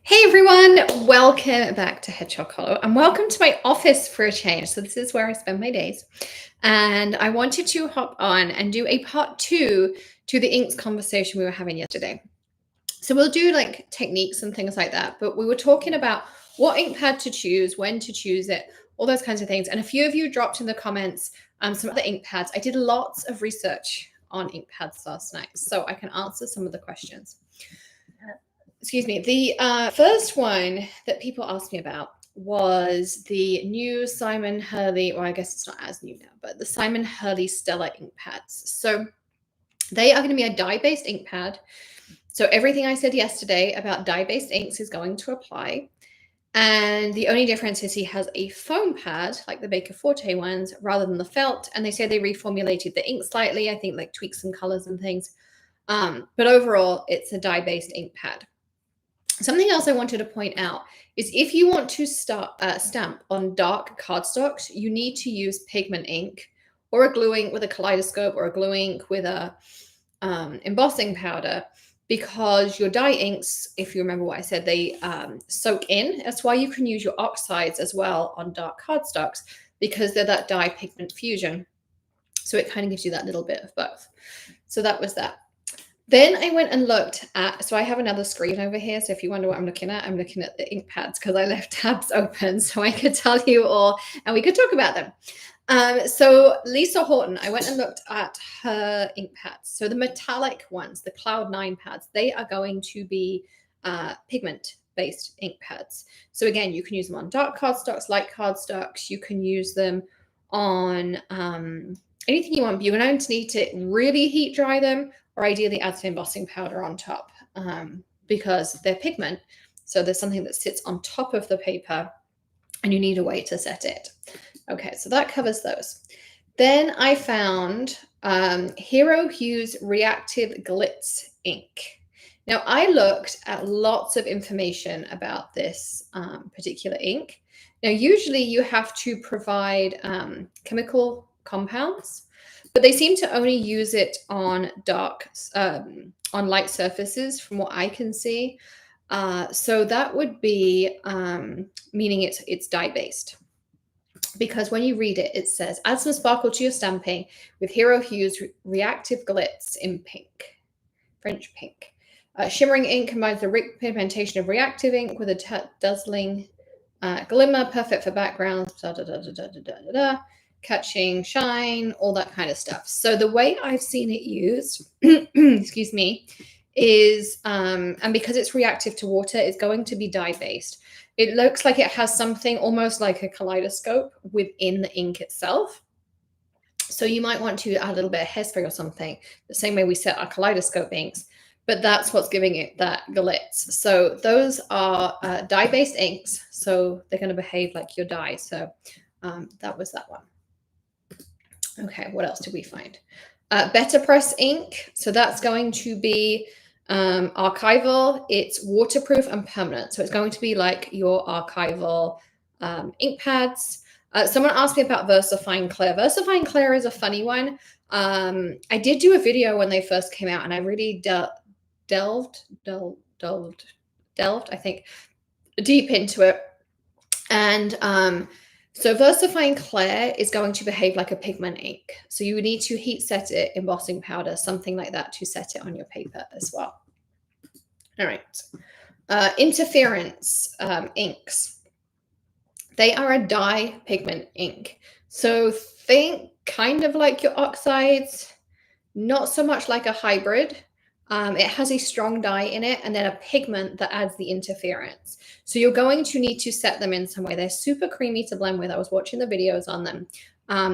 Hey everyone, welcome back to Hedgehog Hollow and welcome to my office for a change. So this is where I spend my days. And I wanted to hop on and do a part 2 to the inks conversation we were having yesterday. So we'll do like techniques and things like that, but we were talking about what ink pad to choose, when to choose it, all those kinds of things. And a few of you dropped in the comments some other ink pads. I did lots of research on ink pads last night, so I can answer some of the questions. Excuse me. The first one that people asked me about was the new Simon Hurley, or I guess it's not as new now, but the Simon Hurley Stella ink pads. So they are going to be a dye-based ink pad. So everything I said yesterday about dye-based inks is going to apply. And the only difference is he has a foam pad, like the Baker Forte ones, rather than the felt. And they say they reformulated the ink slightly, I think like tweaked some colors and things. But overall, it's a dye-based ink pad. Something else I wanted to point out is if you want to stamp on dark cardstocks, you need to use pigment ink or a glue ink with a kaleidoscope or a glue ink with a embossing powder, because your dye inks, if you remember what I said, they soak in. That's why you can use your oxides as well on dark cardstocks, because they're that dye pigment fusion. So it kind of gives you that little bit of both. So that was that. Then I went and looked at, so I have another screen over here. So if you wonder what I'm looking at the ink pads because I left tabs open so I could tell you all and we could talk about them. So Lisa Horton, I went and looked at her ink pads. So the metallic ones, the Cloud 9 pads, they are going to be pigment-based ink pads. So again, you can use them on dark cardstocks, light cardstocks. You can use them on anything you want. You're going to need to really heat dry them, or ideally add some embossing powder on top, because they're pigment. So there's something that sits on top of the paper and you need a way to set it. Okay, so that covers those. Then I found Hero Hue's Reactive Glitz ink. Now I looked at lots of information about this particular ink. Now usually you have to provide chemical compounds, but they seem to only use it on on light surfaces from what I can see. So that would be meaning it's dye-based. Because when you read it, it says, add some sparkle to your stamping with Hero Hue's Reactive Glitz in pink, French pink. Shimmering ink combines the pigmentation of reactive ink with a dazzling glimmer, perfect for backgrounds, catching shine, all that kind of stuff. So the way I've seen it used, excuse me, is, and because it's reactive to water, it's going to be dye-based. It looks like it has something almost like a kaleidoscope within the ink itself. So you might want to add a little bit of hairspray or something, the same way we set our kaleidoscope inks, but that's what's giving it that glitz. So those are dye-based inks, so they're going to behave like your dye. So that was that one. Okay, what else did we find? Better Press ink. So that's going to be archival. It's waterproof and permanent. So it's going to be like your archival ink pads. Someone asked me about VersaFine Clear. VersaFine Clear is a funny one. I did do a video when they first came out, and I really delved, I think, deep into it. And so VersaFine Clear is going to behave like a pigment ink. So you would need to heat set it, embossing powder, something like that to set it on your paper as well. All right. Interference inks. They are a dye pigment ink. So think kind of like your oxides, not so much like a hybrid. It has a strong dye in it and then a pigment that adds the interference. So you're going to need to set them in some way. They're super creamy to blend with. I was watching the videos on them.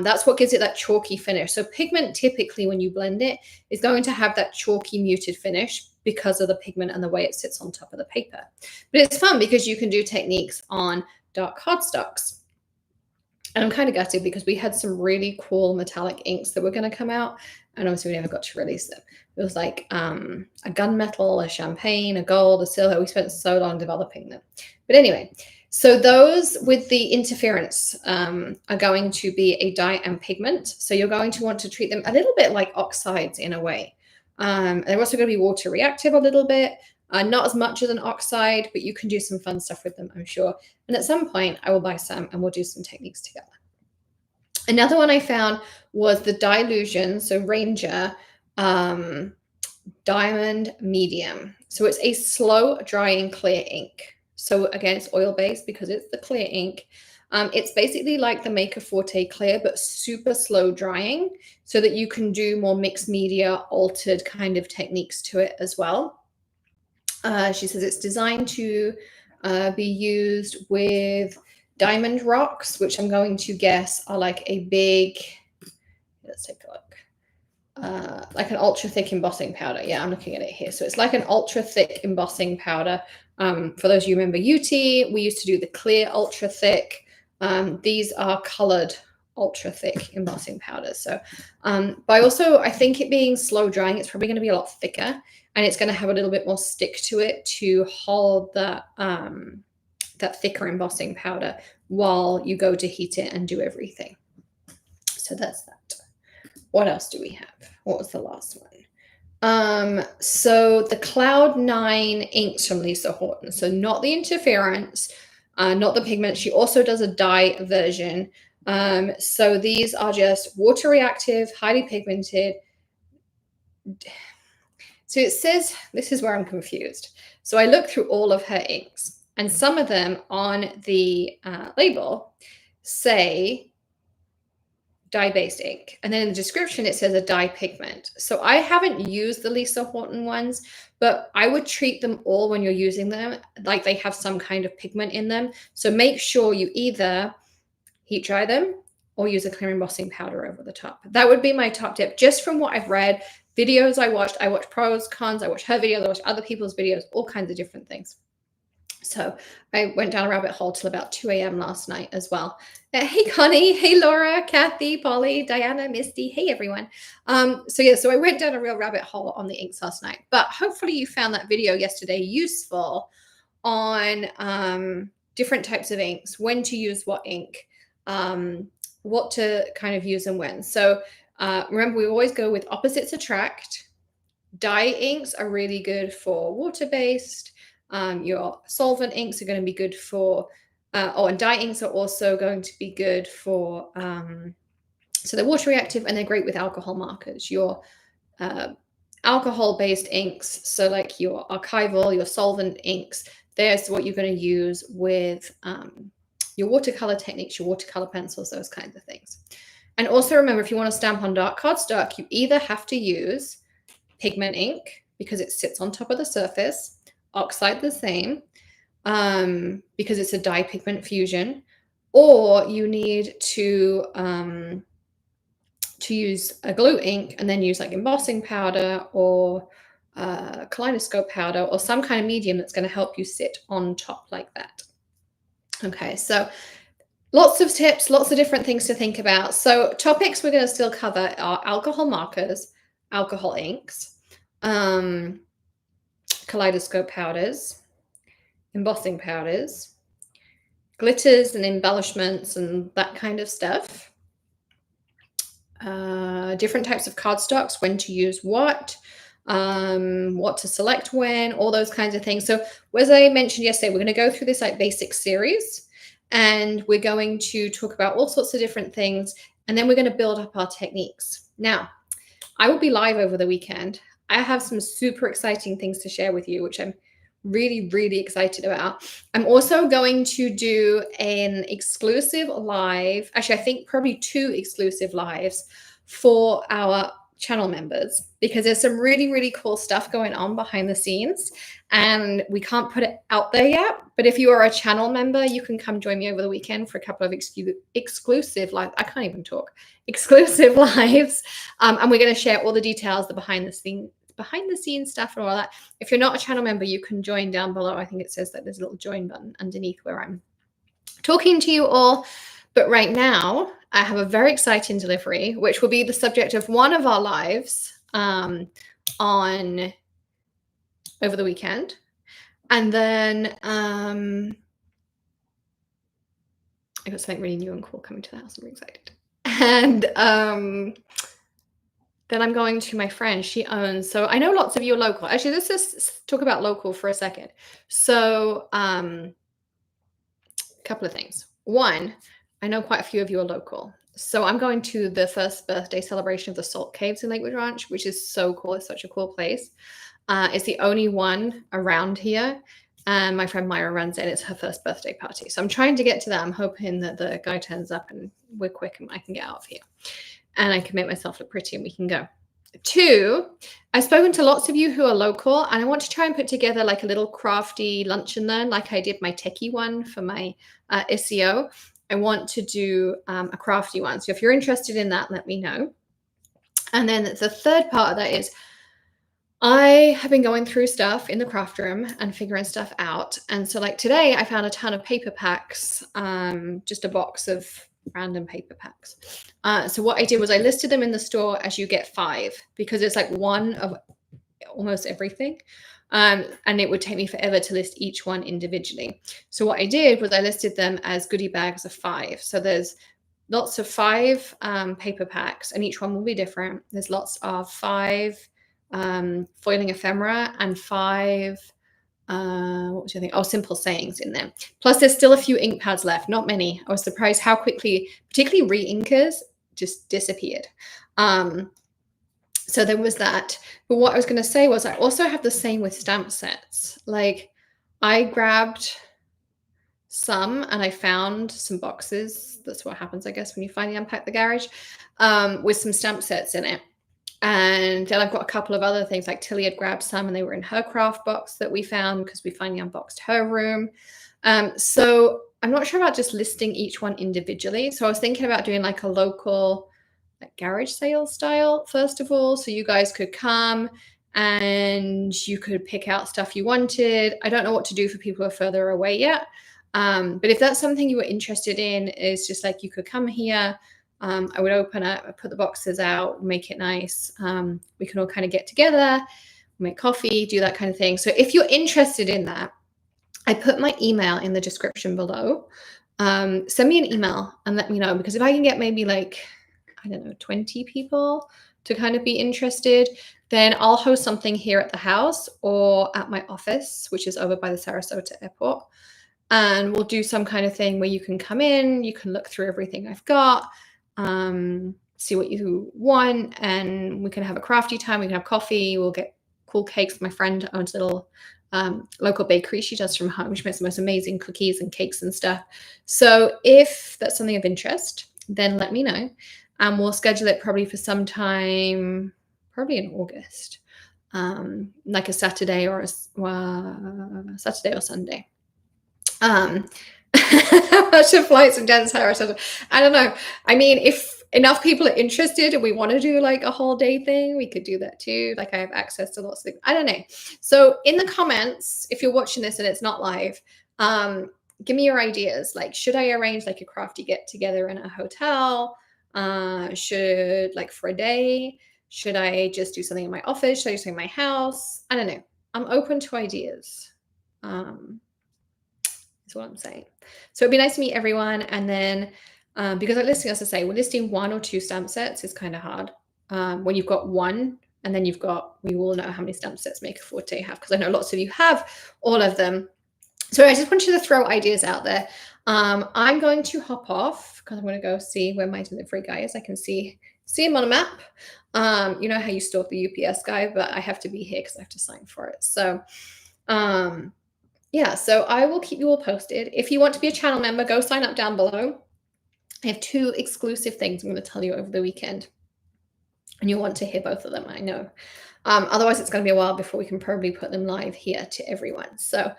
That's what gives it that chalky finish. So pigment typically when you blend it is going to have that chalky muted finish because of the pigment and the way it sits on top of the paper. But it's fun because you can do techniques on dark cardstocks. And I'm kind of gutted because we had some really cool metallic inks that were going to come out, and obviously we never got to release them. It was like a gunmetal, a champagne, a gold, a silver. We spent so long developing them. But anyway, so those with the interference are going to be a dye and pigment. So you're going to want to treat them a little bit like oxides in a way. They're also going to be water reactive a little bit. Not as much as an oxide, but you can do some fun stuff with them, I'm sure. And at some point, I will buy some and we'll do some techniques together. Another one I found was the Dilution, so Ranger Diamond Medium. So it's a slow drying clear ink. So again, it's oil-based because it's the clear ink. It's basically like the Maker Forte Clear, but super slow drying so that you can do more mixed media, altered kind of techniques to it as well. She says it's designed to be used with diamond rocks, which I'm going to guess are like a big, let's take a look. Like an ultra thick embossing powder. Yeah, I'm looking at it here. So it's like an ultra thick embossing powder. For those of you who remember UT, we used to do the clear ultra thick. These are colored ultra thick embossing powders. So, but I think it being slow drying, it's probably going to be a lot thicker, and it's going to have a little bit more stick to it to hold that thicker embossing powder while you go to heat it and do everything. So that's that. What else do we have? What was the last one? So the Cloud 9 inks from Lisa Horton. So not the interference, not the pigment. She also does a dye version. So these are just water reactive, highly pigmented. So it says, this is where I'm confused. So I looked through all of her inks, and some of them on the label say dye-based ink, and then in the description it says a dye pigment. So I haven't used the Lisa Horton ones, but I would treat them all when you're using them like they have some kind of pigment in them. So make sure you either heat dry them or use a clear embossing powder over the top. That would be my top tip, just from what I've read, videos I watched pros, cons, I watched her videos, I watched other people's videos, all kinds of different things. So I went down a rabbit hole till about 2 a.m. last night as well. Hey, Connie. Hey, Laura, Kathy, Polly, Diana, Misty. Hey, everyone. So I went down a real rabbit hole on the inks last night. But hopefully you found that video yesterday useful on different types of inks, when to use what ink, what to kind of use and when. So remember, we always go with opposites attract. Dye inks are really good for water-based. Your solvent inks are going to be good for, and dye inks are also going to be good for, so they're water reactive and they're great with alcohol markers. Your alcohol-based inks, so like your archival, your solvent inks, there's what you're going to use with your watercolor techniques, your watercolor pencils, those kinds of things. And also remember, if you want to stamp on dark cardstock, you either have to use pigment ink because it sits on top of the surface, oxide the same, because it's a dye pigment fusion, or you need to use a glue ink and then use like embossing powder or kaleidoscope powder or some kind of medium that's going to help you sit on top like that. Okay, so lots of tips, lots of different things to think about. So topics we're going to still cover are alcohol markers, alcohol inks, kaleidoscope powders, embossing powders, glitters and embellishments and that kind of stuff. Different types of cardstocks, when to use what to select when, all those kinds of things. So as I mentioned yesterday, we're going to go through this like basic series, and we're going to talk about all sorts of different things, and then we're going to build up our techniques. Now, I will be live over the weekend. I have some super exciting things to share with you, which I'm really, really excited about. I'm also going to do an exclusive live, actually, I think probably 2 exclusive lives for our channel members, because there's some really, really cool stuff going on behind the scenes and we can't put it out there yet. But if you are a channel member, you can come join me over the weekend for a couple of exclusive live. I can't even talk. Exclusive lives. And we're going to share all the details, the behind the scenes stuff and all that. If you're not a channel member, you can join down below. I think it says that there's a little join button underneath where I'm talking to you all. But right now, I have a very exciting delivery, which will be the subject of one of our lives on over the weekend. And then I got something really new and cool coming to the house. I'm really excited. And then I'm going to my friend. She owns, so I know lots of you are local. Actually, let's just talk about local for a second. So, couple of things. One, I know quite a few of you are local. So I'm going to the first birthday celebration of the Salt Caves in Lakewood Ranch, which is so cool. It's such a cool place. It's the only one around here. And my friend Myra runs it. It's her first birthday party. So I'm trying to get to that. I'm hoping that the guy turns up and we're quick and I can get out of here. And I can make myself look pretty and we can go. Two, I've spoken to lots of you who are local, and I want to try and put together like a little crafty lunch and learn, like I did my techie one for my SEO. I want to do a crafty one. So if you're interested in that, let me know. And then the third part of that is I have been going through stuff in the craft room and figuring stuff out. And so like today I found a ton of paper packs, just a box of random paper packs. So what I did was I listed them in the store as you get 5, because it's like one of almost everything. And it would take me forever to list each one individually. So what I did was I listed them as goodie bags of 5. So there's lots of 5 paper packs, and each one will be different. There's lots of 5 foiling ephemera and 5 what was the other thing? Oh, simple sayings in there. Plus there's still a few ink pads left, not many. I was surprised how quickly, particularly re-inkers, just disappeared. So there was that. But what I was going to say was I also have the same with stamp sets. Like I grabbed some and I found some boxes. That's what happens, I guess, when you finally unpack the garage, with some stamp sets in it. And then I've got a couple of other things, like Tilly had grabbed some and they were in her craft box that we found because we finally unboxed her room. So I'm not sure about just listing each one individually. So I was thinking about doing like a local like garage sale style, first of all. So you guys could come and you could pick out stuff you wanted. I don't know what to do for people who are further away yet. But if that's something you were interested in, is just like you could come here. I would open it, put the boxes out, make it nice. We can all kind of get together, make coffee, do that kind of thing. So if you're interested in that, I put my email in the description below. Send me an email and let me know, because if I can get maybe like, I don't know, 20 people to kind of be interested, then I'll host something here at the house or at my office, which is over by the Sarasota airport. And we'll do some kind of thing where you can come in, you can look through everything I've got, see what you want, and we can have a crafty time. We can have coffee. We'll get cool cakes. My friend owns a little local bakery she does from home. She makes the most amazing cookies and cakes and stuff. So if that's something of interest, then let me know. And we'll schedule it probably for sometime, probably in August, like a Saturday or Saturday or Sunday. How much of flights and dance Sarasota? I don't know. I mean, if enough people are interested and we want to do like a whole day thing, we could do that too. Like I have access to lots of things. I don't know. So in the comments, if you're watching this and it's not live, give me your ideas. Like, should I arrange like a crafty get together in a hotel? Should, like, for a day? Should I just do something in my office? Should I do something in my house? I don't know. I'm open to ideas. Is what I'm saying. So it'd be nice to meet everyone. And then, because like listing, as I say, we're listing 1 or 2 stamp sets is kind of hard. When you've got one, and then we all know how many stamp sets Make a Forte have, because I know lots of you have all of them. So I just wanted to throw ideas out there. I'm going to hop off because I'm going to go see where my delivery guy is. I can see him on a map. You know how you stalk the UPS guy, but I have to be here because I have to sign for it. So, yeah, so I will keep you all posted. If you want to be a channel member, go sign up down below. I have 2 exclusive things I'm going to tell you over the weekend, and you'll want to hear both of them, I know. Otherwise, it's going to be a while before we can probably put them live here to everyone. So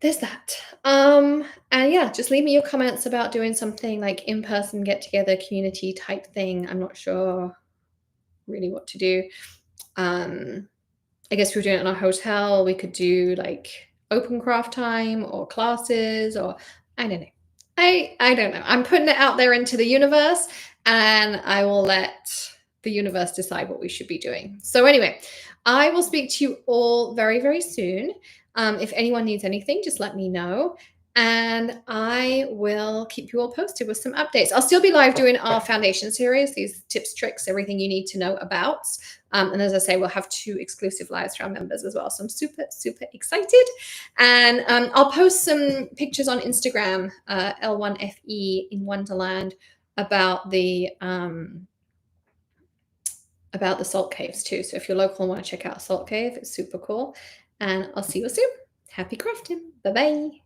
there's that. And yeah, just leave me your comments about doing something like in-person get-together community type thing. I'm not sure really what to do. I guess if we're doing it in a hotel, we could do like open craft time or classes, or I don't know. I don't know. I'm putting it out there into the universe, and I will let the universe decide what we should be doing. So anyway, I will speak to you all very, very soon. If anyone needs anything, just let me know. and I will keep you all posted with some updates. I'll still be live doing our foundation series, these tips, tricks, everything you need to know about. And as I say, we'll have 2 exclusive lives for our members as well. So I'm super, super excited. And I'll post some pictures on Instagram, L1FE in Wonderland, about the salt caves too. So if you're local and want to check out a salt cave, it's super cool. And I'll see you soon. Happy crafting. Bye-bye.